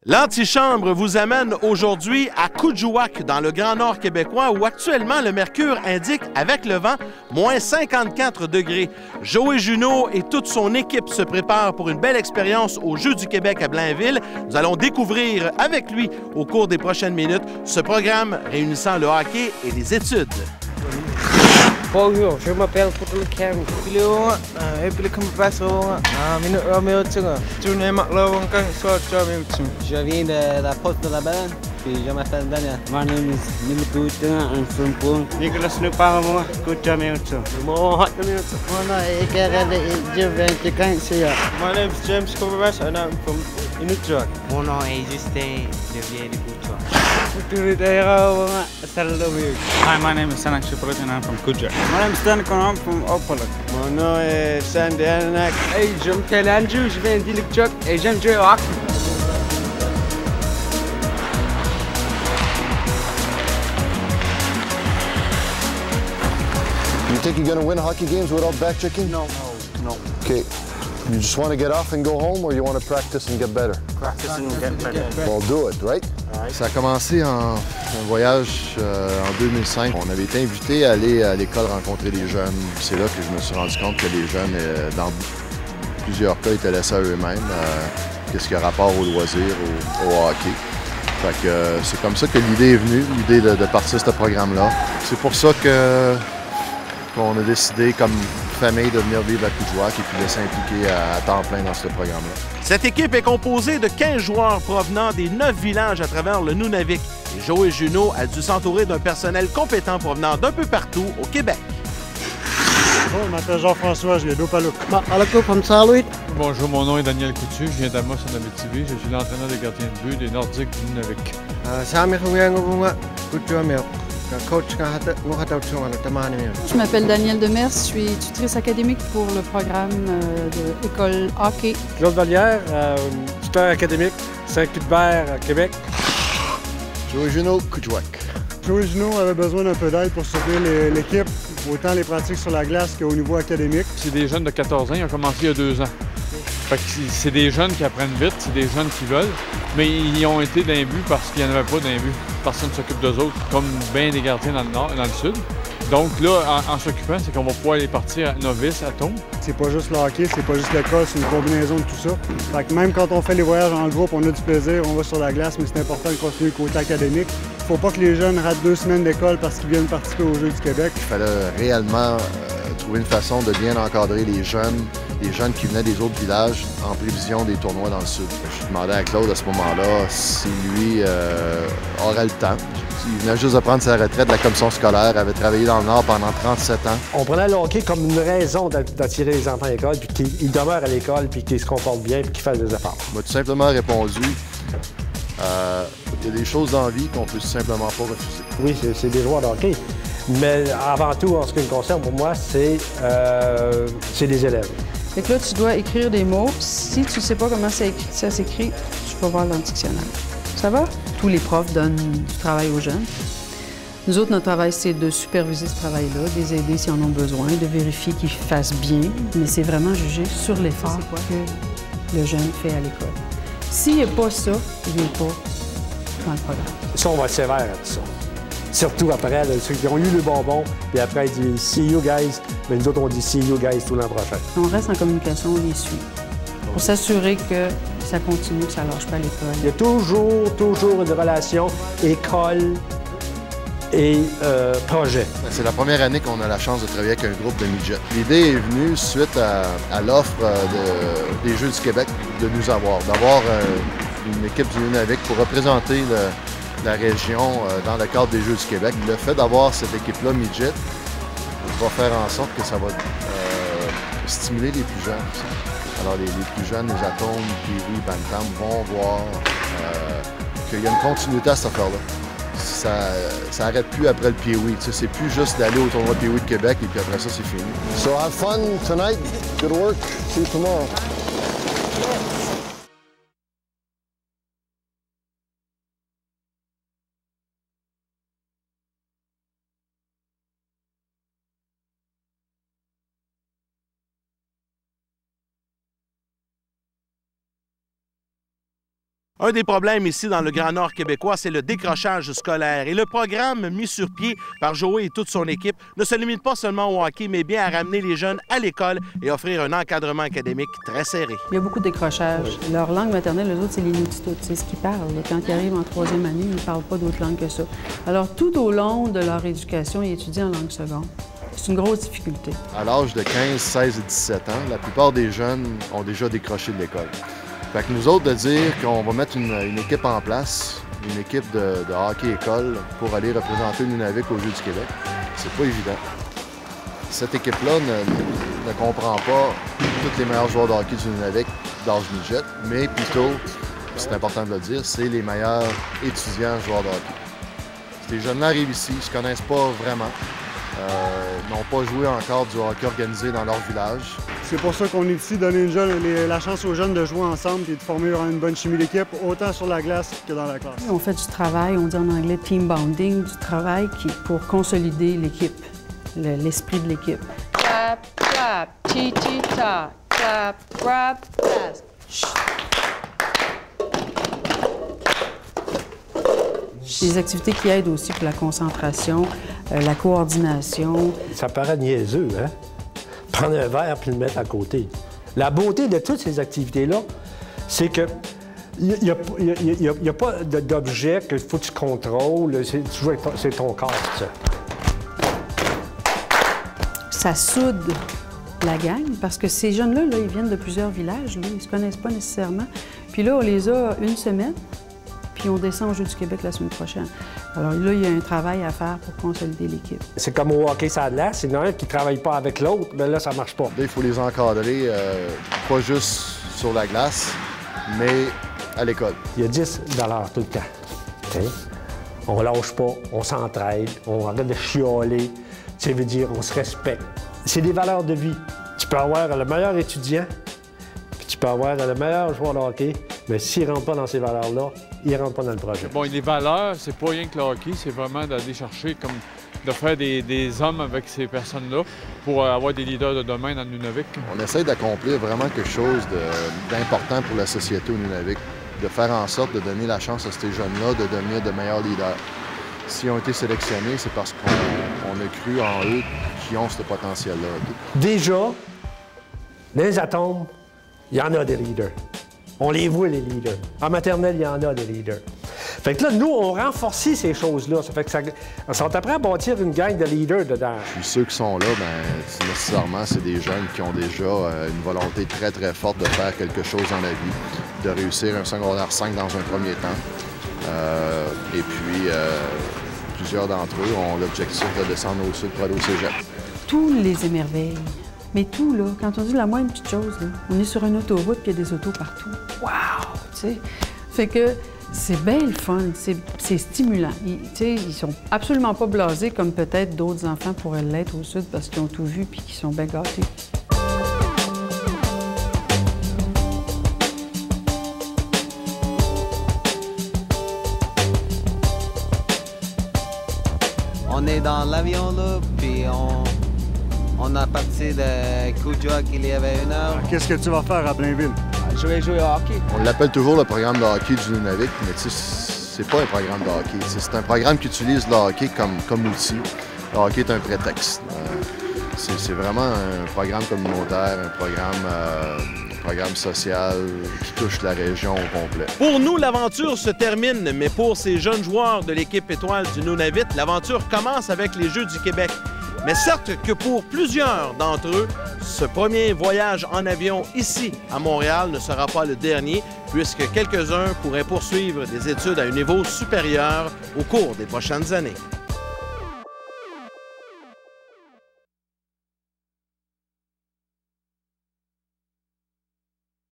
L'Antichambre vous amène aujourd'hui à Coudjouac, dans le Grand Nord québécois, où actuellement le mercure indique, avec le vent, moins 54 degrés. Joey Juneau et toute son équipe se préparent pour une belle expérience aux Jeux du Québec à Blainville. Nous allons découvrir avec lui, au cours des prochaines minutes, ce programme réunissant le hockey et les études. Bonjour, je m'appelle Putul Kem. Je viens de la Poste de la Baleine, puis je m'appelle Daniel. My name is Nilikuta. I'm from Poland. Nicolas Nupamo, Kutjamilto. Mon nom est Ikerel Edjeventekansia. My name is James Coverbass and I'm from Inukjuak. Mon nom est Justin. Je viens de Kuchwa. Hi, my name is Sanak Shiprat and I'm from Kujak. My name is Danik and I'm from Opalak. Mon nom est Sandy Ananak. Hey, je m'appelle Andrew, je viens d'Inukjuak et j'aime jouer au hockey. You think you're going to win hockey games without back checking? No. Okay. You just want to get off and go home, or you want to practice and get better? Practice and get better. Well, do it, right? Ça a commencé un voyage en 2005. On avait été invité à aller à l'école rencontrer les jeunes. C'est là que je me suis rendu compte que les jeunes, dans plusieurs cas, étaient laissés à eux-mêmes. Qu'est-ce qui a rapport au loisir, au hockey. Fait que c'est comme ça que l'idée est venue, l'idée de partir ce programme-là. C'est pour ça qu'on a décidé, comme famille, de venir vivre à Coudjouac et puis de s'impliquer à temps plein dans ce programme-là. Cette équipe est composée de 15 joueurs provenant des 9 villages à travers le Nunavik. Et Joey Juneau a dû s'entourer d'un personnel compétent provenant d'un peu partout au Québec. Bonjour, je m'appelle Jean-François, je viens d'Opaluk. Bonjour, mon nom est Daniel Coutu, je viens d'Amos en Abitibi. Je suis l'entraîneur des gardiens de but des Nordiques du Nunavik. Je m'appelle Danielle Demers, je suis tutrice académique pour le programme de l'école hockey. Claude Vallière, tuteur académique, Saint-Cuthbert, Québec. Joey Juneau, Coudjouac. Joey Juneau avait besoin d'un peu d'aide pour soutenir l'équipe, autant les pratiques sur la glace qu'au niveau académique. C'est des jeunes de 14 ans, ils ont commencé il y a 2 ans. Fait que c'est des jeunes qui apprennent vite, c'est des jeunes qui veulent, mais ils ont été d'un but parce qu'il n'y en avait pas d'un but. Personne ne s'occupe d'eux autres, comme bien des gardiens dans le nord et dans le sud. Donc là, en s'occupant, c'est qu'on va pouvoir les partir à novice, à tombe. C'est pas juste le hockey, c'est pas juste l'école, c'est une combinaison de tout ça. Fait que même quand on fait les voyages en groupe, on a du plaisir, on va sur la glace, mais c'est important de continuer le côté académique. Faut pas que les jeunes ratent 2 semaines d'école parce qu'ils viennent participer aux Jeux du Québec. Il fallait réellement trouver une façon de bien encadrer les jeunes qui venaient des autres villages en prévision des tournois dans le sud. Je demandais à Claude à ce moment-là si lui aurait le temps. Il venait juste de prendre sa retraite de la commission scolaire, avait travaillé dans le Nord pendant 37 ans. On prenait le hockey comme une raison d'attirer les enfants à l'école, puis qu'ils demeurent à l'école, puis qu'ils se comportent bien, puis qu'ils fassent des efforts. Il m'a tout simplement répondu, il y a des choses dans la vie qu'on peut tout simplement pas refuser. Oui, c'est des joueurs de hockey. Mais avant tout, en ce qui me concerne, pour moi, c'est des élèves. Fait que là, tu dois écrire des mots. Si tu ne sais pas comment ça s'écrit, tu vas voir dans le dictionnaire. Ça va? Tous les profs donnent du travail aux jeunes. Nous autres, notre travail, c'est de superviser ce travail-là, de les aider s'ils en ont besoin, de vérifier qu'ils fassent bien, mais c'est vraiment jugé sur l'effort que le jeune fait à l'école. S'il n'y a pas ça, il n'est pas dans le programme. Ça, on va être sévère avec ça. Surtout après, là, ceux qui ont eu le bonbon, puis après, ils disent « See you guys », mais nous autres, on dit « See you guys » tout l'an prochain. On reste en communication, on les suit, pour s'assurer que ça continue, que ça ne lâche pas à l'école. Il y a toujours une relation école et projet. C'est la première année qu'on a la chance de travailler avec un groupe de midget. L'idée est venue suite à l'offre des Jeux du Québec de nous avoir, d'avoir une équipe du Nunavik pour représenter la région dans le cadre des Jeux du Québec. Le fait d'avoir cette équipe-là midget va faire en sorte que ça va stimuler les plus jeunes. Alors les plus jeunes, les Atomes, Pee-Wee, Bantam vont voir qu'il y a une continuité à cette affaire-là. Ça n'arrête plus après le Pee-Wee. C'est plus juste d'aller au tournoi Pee-Wee de Québec et puis après ça, c'est fini. So have fun tonight. Good work. See you tomorrow. Un des problèmes ici dans le Grand Nord québécois, c'est le décrochage scolaire. Et le programme mis sur pied par Joey et toute son équipe ne se limite pas seulement au hockey, mais bien à ramener les jeunes à l'école et offrir un encadrement académique très serré. Il y a beaucoup de décrochage. Oui. Leur langue maternelle, eux autres, c'est l'inuktitut. C'est ce qu'ils parlent. Quand ils arrivent en 3e année, ils ne parlent pas d'autre langue que ça. Alors, tout au long de leur éducation, ils étudient en langue seconde. C'est une grosse difficulté. À l'âge de 15, 16 et 17 ans, la plupart des jeunes ont déjà décroché de l'école. Fait que nous autres, de dire qu'on va mettre une équipe en place, une équipe de hockey-école pour aller représenter le Nunavik aux Jeux du Québec, c'est pas évident. Cette équipe-là ne comprend pas tous les meilleurs joueurs de hockey du Nunavik d'âge midget, mais plutôt, c'est important de le dire, c'est les meilleurs étudiants joueurs de hockey. Ces jeunes-là arrivent ici, ils ne se connaissent pas vraiment, n'ont pas joué encore du hockey organisé dans leur village. C'est pour ça qu'on est ici, donner la chance aux jeunes de jouer ensemble et de former une bonne chimie d'équipe, autant sur la glace que dans la classe. On fait du travail, on dit en anglais team bonding, du travail pour consolider l'équipe, l'esprit de l'équipe. Clap, clap, chi-chi-ta, clap, grab, pass. Des activités qui aident aussi pour la concentration, la coordination. Ça paraît niaiseux, hein? Prendre un verre puis le mettre à côté. La beauté de toutes ces activités-là, c'est que il n'y a pas d'objet qu'il faut que tu contrôles. C'est ton corps, ça. Ça soude la gang, parce que ces jeunes-là, ils viennent de plusieurs villages, là, ils ne se connaissent pas nécessairement. Puis là, on les a une semaine, puis on descend aux Jeux du Québec la semaine prochaine. Alors là, il y a un travail à faire pour consolider l'équipe. C'est comme au hockey sur la glace, c'est un qui ne travaille pas avec l'autre, mais là, ça ne marche pas. Il faut les encadrer, pas juste sur la glace, mais à l'école. Il y a 10 $ tout le temps. Okay? On lâche pas, on s'entraide, on arrête de chialer. Ça veut dire on se respecte. C'est des valeurs de vie. Tu peux avoir le meilleur étudiant, puis tu peux avoir le meilleur joueur de hockey, mais s'il ne rentre pas dans ces valeurs-là, il ne rentre pas dans le projet. Bon, et les valeurs, c'est pas rien que le hockey, c'est vraiment d'aller chercher, comme de faire des hommes avec ces personnes-là pour avoir des leaders de demain dans le Nunavik. On essaie d'accomplir vraiment quelque chose d'important pour la société au Nunavik, de faire en sorte de donner la chance à ces jeunes-là de devenir de meilleurs leaders. S'ils ont été sélectionnés, c'est parce qu'on a cru en eux qui ont ce potentiel-là. Déjà, dans les atomes, il y en a des leaders. On les voit, les leaders. En maternelle, il y en a des leaders. Fait que là, nous, on renforce ces choses-là. Ça fait que on s'apprend à bâtir une gang de leaders dedans. Puis ceux qui sont là, bien, nécessairement, c'est des jeunes qui ont déjà une volonté très, très forte de faire quelque chose dans la vie, de réussir un secondaire 5 dans un premier temps. Et puis, plusieurs d'entre eux ont l'objectif de descendre au sud pour aller au cégep. Tous les émerveillent. Mais tout, là, quand on dit la moindre petite chose, là, on est sur une autoroute puis il y a des autos partout. Wow! Tu sais? Fait que c'est bien le fun, c'est stimulant. Ils sont absolument pas blasés comme peut-être d'autres enfants pourraient l'être au sud parce qu'ils ont tout vu puis qu'ils sont bien gâtés. On est dans l'avion, là, puis on a parti de Kuujjuaq il y avait 1 heure. Qu'est-ce que tu vas faire à Blainville? Je vais jouer au hockey. On l'appelle toujours le programme de hockey du Nunavik, mais c'est pas un programme de hockey. C'est un programme qui utilise le hockey comme outil. Le hockey est un prétexte. C'est vraiment un programme communautaire, un programme social qui touche la région au complet. Pour nous, l'aventure se termine, mais pour ces jeunes joueurs de l'équipe étoile du Nunavut, l'aventure commence avec les Jeux du Québec. Mais certes que pour plusieurs d'entre eux, ce premier voyage en avion ici à Montréal ne sera pas le dernier, puisque quelques-uns pourraient poursuivre des études à un niveau supérieur au cours des prochaines années.